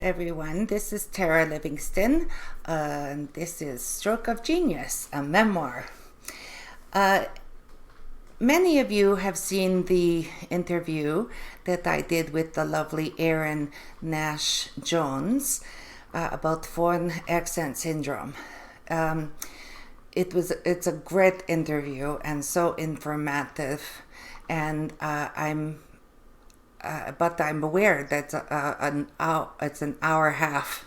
Everyone. This is Tara Livingston. And this is Stroke of Genius, a memoir. Uh, Many of you have seen the interview that I did with the lovely Erin Nash-Jones about Foreign Accent Syndrome. It's a great interview and so informative, and but I'm aware that it's an hour and a half.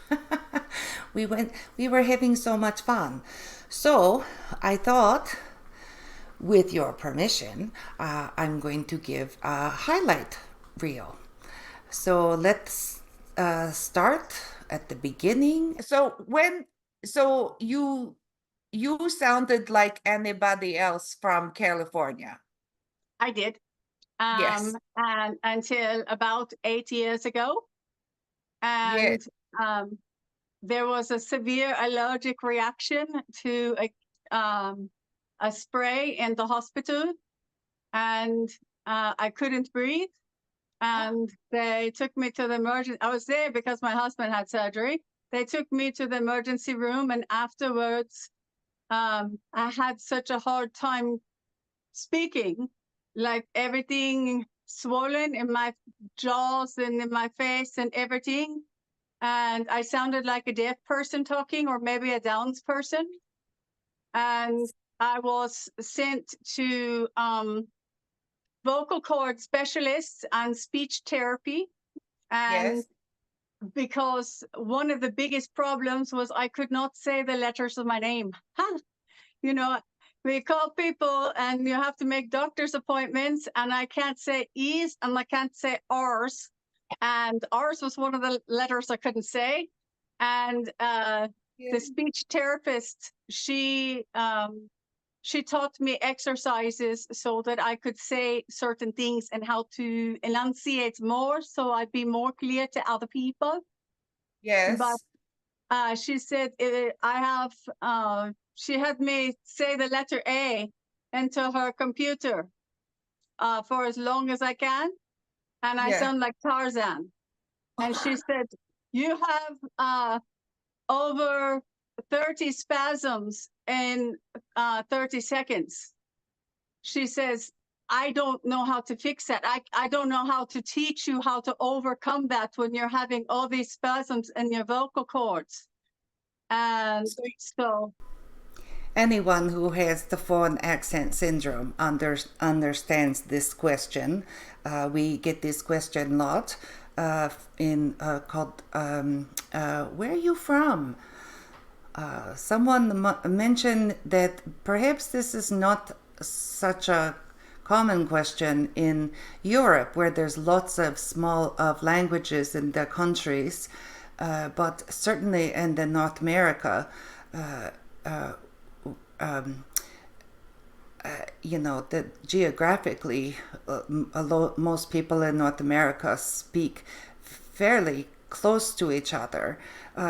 We were having so much fun. So I thought, with your permission, I'm going to give a highlight reel. So let's start at the beginning. So you sounded like anybody else from California. I did. Yes. And until about 8 years ago. Yes. And there was a severe allergic reaction to a spray in the hospital. And I couldn't breathe. And they took me to the emergency. I was there because my husband had surgery. They took me to the emergency room. And afterwards, I had such a hard time speaking, like everything swollen in my jaws and in my face and everything. And I sounded like a deaf person talking, or maybe a Downs person. And I was sent to vocal cord specialists and speech therapy. And Yes. because one of the biggest problems was I could not say the letters of my name. Huh. You know, we call people and you have to make doctor's appointments, and I can't say E's and I can't say R's. And R's was one of the letters I couldn't say. And Yeah. the speech therapist, she taught me exercises so that I could say certain things and how to enunciate more so I'd be more clear to other people. But Yes. she said, she had me say the letter A into her computer for as long as I can. And I Yeah. sound like Tarzan. And she said, you have over 30 spasms in 30 seconds. She says, I don't know how to fix that. I don't know how to teach you how to overcome that when you're having all these spasms in your vocal cords. And So so anyone who has the foreign accent syndrome understands this question. We get this question a lot in called "Where are you from?" Someone mentioned that perhaps this is not such a common question in Europe, where there's lots of small of languages in the countries, but certainly in the North America. Uh, uh, um, that geographically, most people in North America speak fairly close to each other.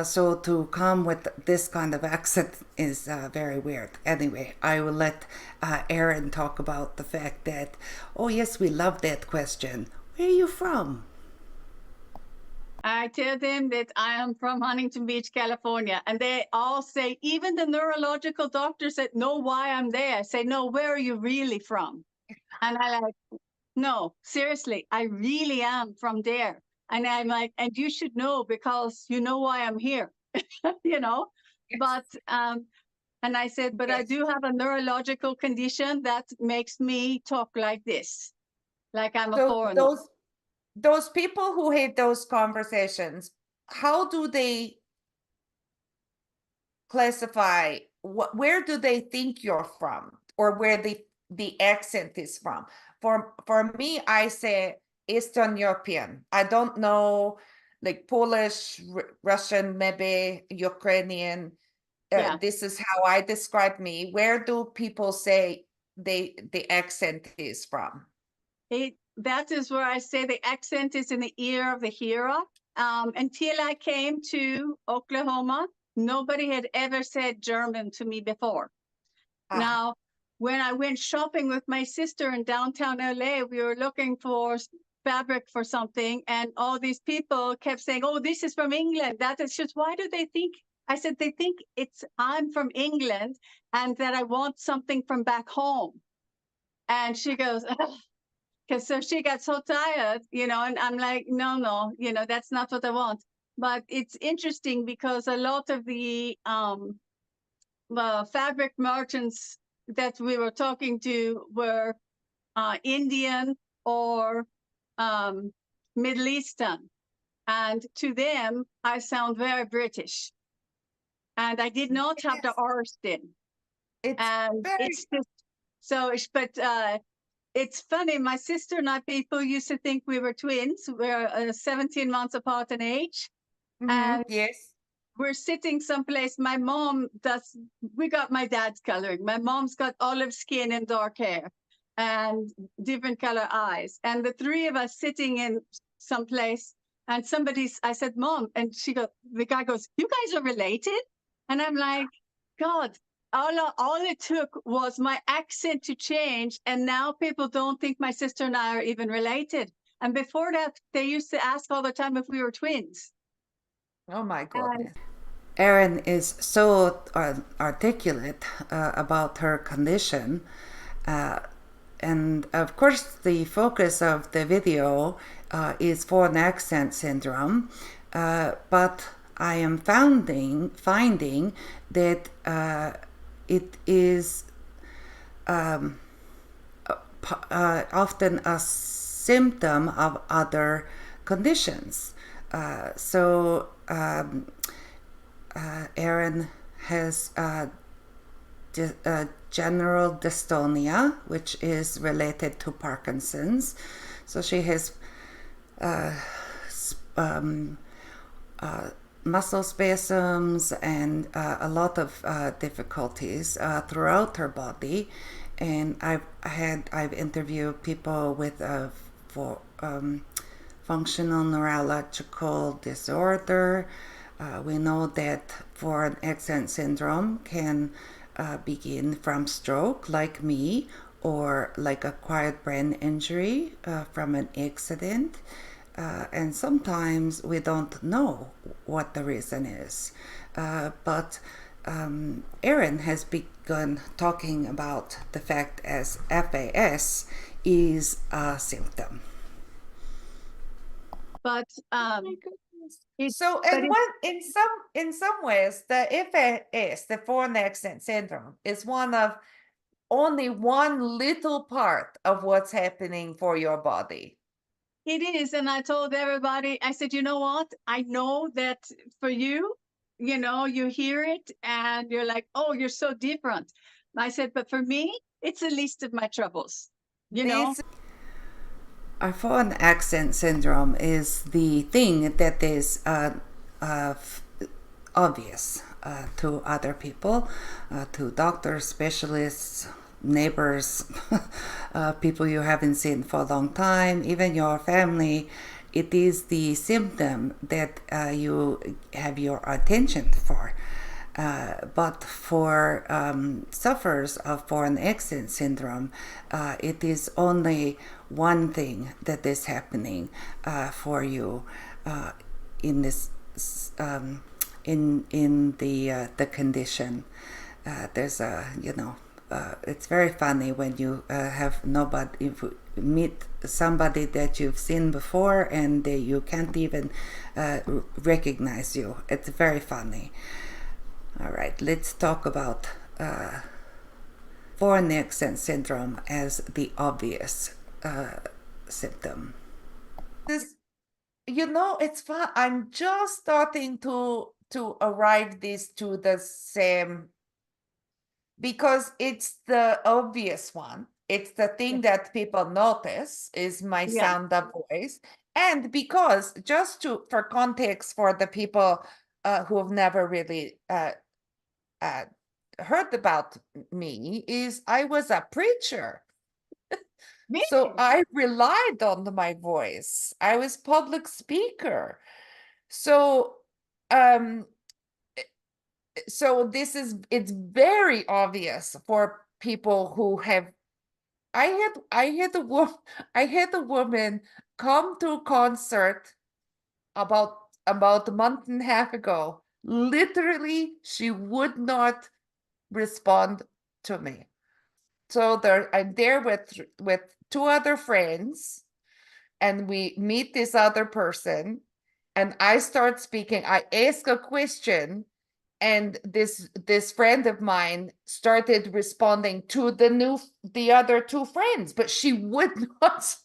So to come with this kind of accent is very weird. Anyway, I will let Erin talk about the fact that, oh, yes, we love that question. Where are you from? I tell them that I am from Huntington Beach, California, and they all say, even the neurological doctor said, know why I'm there. I say, no, where are you really from? And I like, no, seriously, I really am from there. And I'm like, and you should know because you know why I'm here, you know? Yes. But, and I said, but I Yes. do have a neurological condition that makes me talk like this, like I'm a So foreigner. those people who hate those conversations, how do they classify where do they think you're from, or where the accent is from? For me, I say Eastern European. I don't know, like Polish, Russian, maybe Ukrainian. Yeah. This is how I describe me. Where do people say the accent is from? That is where I say the accent is in the ear of the hearer. Until I came to Oklahoma, nobody had ever said German to me before. Ah, Now, when I went shopping with my sister in downtown LA, we were looking for fabric for something, and all these people kept saying, "Oh, this is from England. That is just why do they think?" I said, "They think I'm from England and that I want something from back home." And she goes, because so she got so tired, and I'm like, no, no, that's not what I want. But it's interesting because a lot of the fabric merchants that we were talking to were Indian or Middle Eastern. And to them, I sound very British. And I did not have the Yes, Arstin. it's And very. it's just so, but it's funny. My sister and I, people used to think we were twins. We're 17 months apart in age. And Yes. we're sitting someplace. My mom does, we got my dad's coloring. My mom's got olive skin and dark hair and different color eyes. And the three of us sitting in someplace, and I said, Mom, and the guy goes, "You guys are related?" And I'm like, God, all it took was my accent to change. And now people don't think my sister and I are even related. And before that, they used to ask all the time if we were twins. Oh my And goodness. Erin is so articulate about her condition. Uh, and of course, the focus of the video is foreign accent syndrome. But I am finding that it is often a symptom of other conditions. Erin has general dystonia, which is related to Parkinson's. So she has muscle spasms and a lot of difficulties throughout her body. And I've interviewed people with functional neurological disorder. We know that foreign accent syndrome can begin from stroke, like me, or like acquired brain injury from an accident. And sometimes we don't know what the reason is. But Erin has begun talking about the fact as FAS is a symptom. but So, but and what in some ways, the FAS, the foreign accent syndrome, is one of only one little part of what's happening for your body. it is. And I told everybody, I said, you know what? I know that for you, you hear it and you're like, oh, you're so different. I said, but for me, it's the least of my troubles, you know? This Our foreign accent syndrome is the thing that is obvious to other people, to doctors, specialists, neighbors, people you haven't seen for a long time, even your family. It is the symptom that you have your attention for. But for sufferers of foreign accent syndrome, it is only one thing that is happening for you in this in the condition. There's a it's very funny when you have nobody, if you meet somebody that you've seen before and you can't even recognize you. It's very funny. All right, let's talk about foreign accent syndrome as the obvious symptom. This, it's fun. I'm just starting to arrive this to the same, because it's the obvious one. It's the thing that people notice is my Yeah. sound of voice. And because for context for the people who have never really heard about me, is I was a preacher. So I relied on my voice. I was public speaker. So um it's very obvious for people who have I had a woman come to a concert about a month and a half ago. Literally, she would not respond to me. So I'm there with two other friends, and we meet this other person, and I start speaking. I ask a question, and this friend of mine started responding to the other two friends, but she would not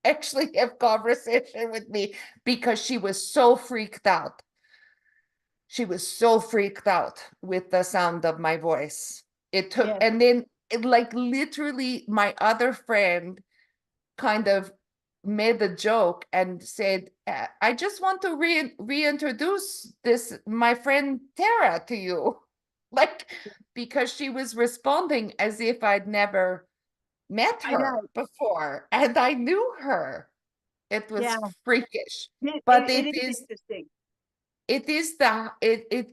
actually have conversation with me because she was so freaked out. She was so freaked out with the sound of my voice. It took, Yes, and then it, like, literally my other friend kind of made a joke and said, I just want to reintroduce this my friend Tara to you. Like, because she was responding as if I'd never met I know. her before and I knew her. It Yeah, was freakish. it, But it is interesting. it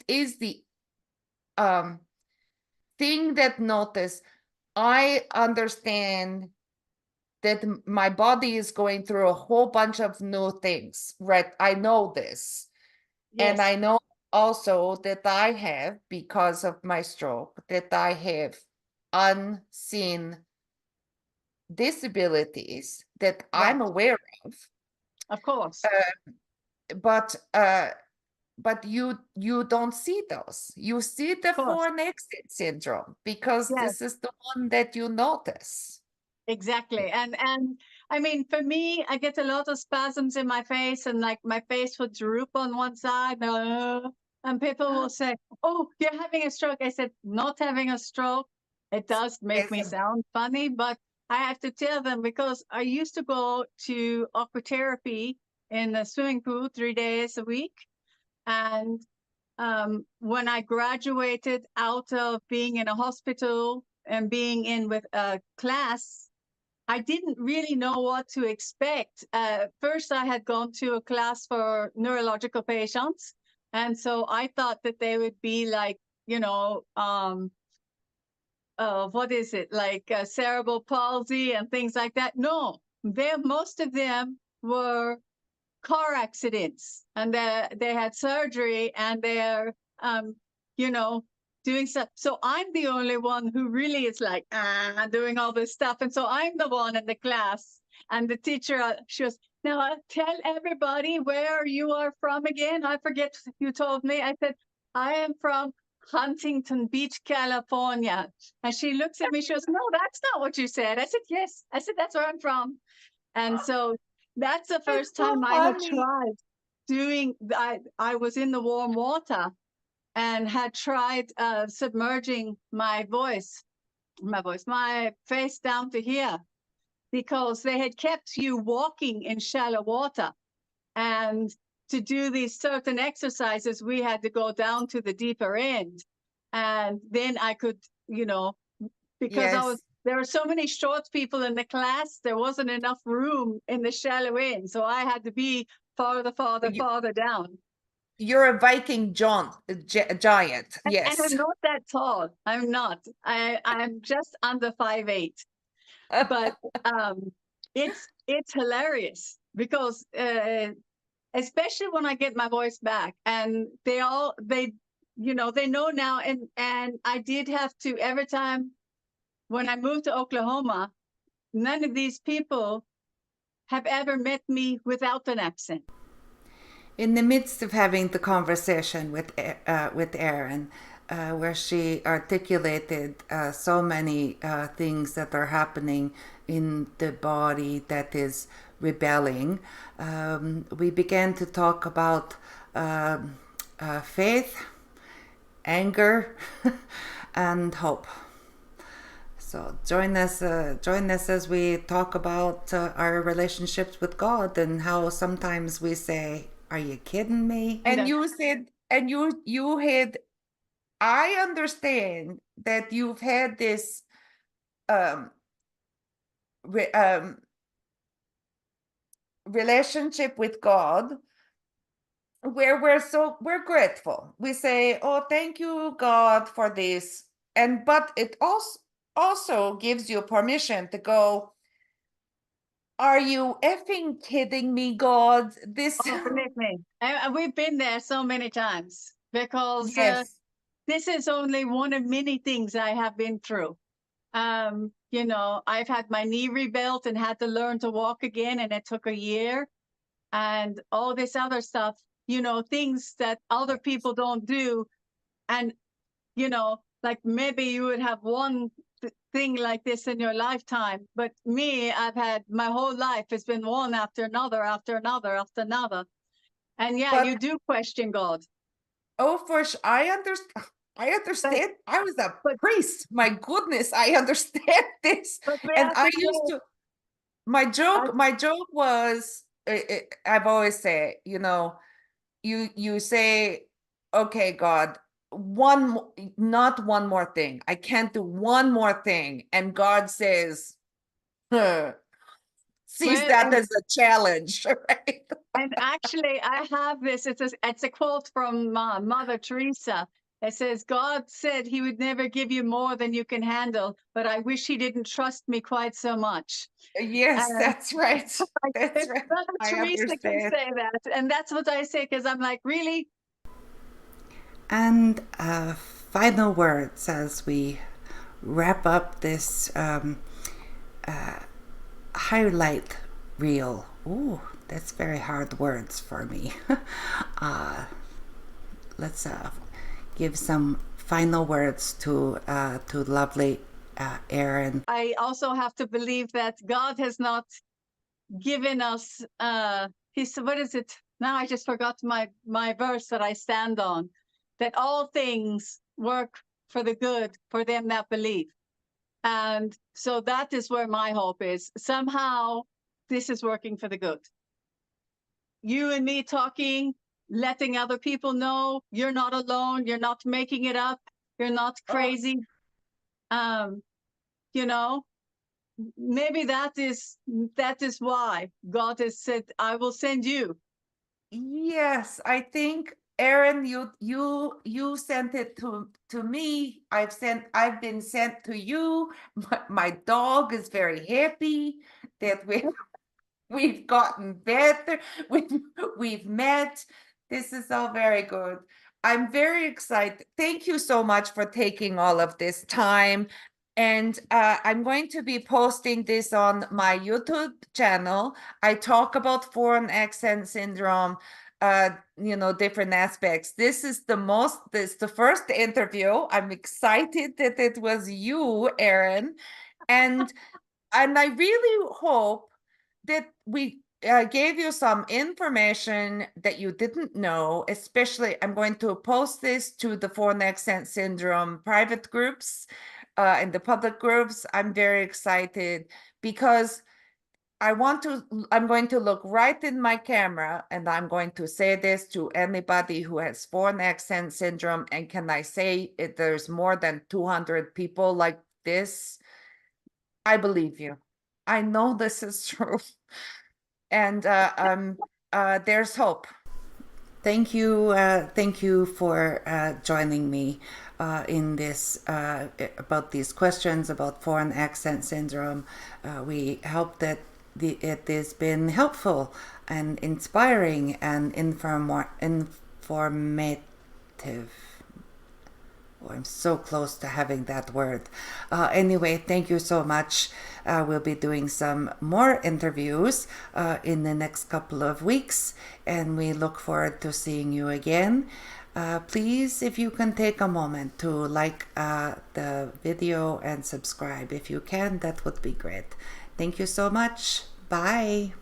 is the um thing that notice. I understand that my body is going through a whole bunch of new things, right? I know this. And I Yes, know also that I have, because of my stroke, that I have unseen disabilities that I'm right, aware of. of course, Uh, but you don't see those. You see of the course. foreign accent syndrome because Yes, this is the one that you notice. exactly. And I mean, for me, I get a lot of spasms in my face, and like my face would droop on one side. And people will say, "Oh, you're having a stroke." I said, "Not having a stroke." It does make me Yes. sound funny, but I have to tell them because I used to go to aquatherapy in the swimming pool 3 days a week. And when I graduated out of being in a hospital and being in with a class, I didn't really know what to expect. First, I had gone to a class for neurological patients. And so I thought that they would be like, you know, what is it, like cerebral palsy and things like that. No, most of them were car accidents, and they had surgery, and they're you know doing stuff. So I'm the only one who really is like doing all this stuff, and so I'm the one in the class, and the teacher, she was, now tell everybody where you are from again. I forget, you told me. I said, I am from Huntington Beach, California. And she looks at me, she goes, no, that's not what you said. I said, yes. I said, that's where I'm from. And so that's the It's first so time I had funny. tried doing. I was in the warm water and had tried submerging my face down to here, because they had kept you walking in shallow water. And to do these certain exercises, we had to go down to the deeper end. And then I could, because Yes. there were so many short people in the class, there wasn't enough room in the shallow end. So I had to be farther, farther, You, farther down. you're a Viking giant. And Yes. I'm not that tall. I'm not. I'm just under 5'8". But um, it's hilarious because especially when I get my voice back, and they know now. And I did have to, every time when I moved to Oklahoma, none of these people have ever met me without an accent. In the midst of having the conversation with Erin, where she articulated so many things that are happening in the body that is rebelling, we began to talk about faith, anger, and hope. So join us as we talk about our relationships with God and how sometimes we say, "Are you kidding me?" And you said, and you had. I understand that you've had this um, re, relationship with God where we're grateful. We say, "Oh, thank you, God, for this," but it also gives you permission to go, Are you effing kidding me, God? This, Oh, believe me. And we've been there so many times because yes, this is only one of many things I have been through. I've had my knee rebuilt and had to learn to walk again, and it took a year. And all this other stuff, things that other people don't do. And, like maybe you would have one thing like this in your lifetime, but me, I've had my whole life has been one after another, after another, after another. And yeah, but you do question God. oh, for sure, I understand. I But understand. I was a but priest. My goodness, I understand this. but we And have I to used say, to, I, my joke was, I've always said, you say, okay, God, not one more thing. I can't do one more thing. And God says, huh, sees well, that as a challenge, right? and actually, I have this. It's a quote from Mother Teresa. It says, "God said He would never give you more than you can handle, but I wish He didn't trust me quite so much." Yes, And that's right. like, That's if right. Mother I Teresa can understand. say that, and that's what I say, because I'm like, really? And final words as we wrap up this highlight reel. Ooh, that's very hard words for me. uh, let's give some final words to lovely Erin. I also have to believe that God has not given us. What is it? Now I just forgot my verse that I stand on. That all things work for the good for them that believe. And so that is where my hope is. Somehow this is working for the good. You and me talking, letting other people know you're not alone, you're not making it up, you're not Oh, crazy. Um, you know, maybe that is why God has said, I will send you. yes, I think Erin, you sent it to me. I've been sent to you. My dog is very happy that we've gotten better. We've met. This is all very good. I'm very excited. Thank you so much for taking all of this time. And I'm going to be posting this on my YouTube channel. I talk about foreign accent syndrome, different aspects. This is the first interview. I'm excited that it was you, Erin. And I really hope that we gave you some information that you didn't know, especially I'm going to post this to the Foreign Accent Syndrome private groups and the public groups. I'm very excited because I'm going to look right in my camera and I'm going to say this to anybody who has Foreign Accent Syndrome. And can I say there's more than 200 people like this? I believe you. I know this is true. And there's hope. Thank you for joining me in this about these questions about foreign accent syndrome. We hope that it has been helpful and inspiring and informative. Oh, I'm so close to having that word. Anyway, thank you so much. We'll be doing some more interviews in the next couple of weeks, and we look forward to seeing you again. Please, if you can take a moment to like the video and subscribe if you can, that would be great. Thank you so much. Bye.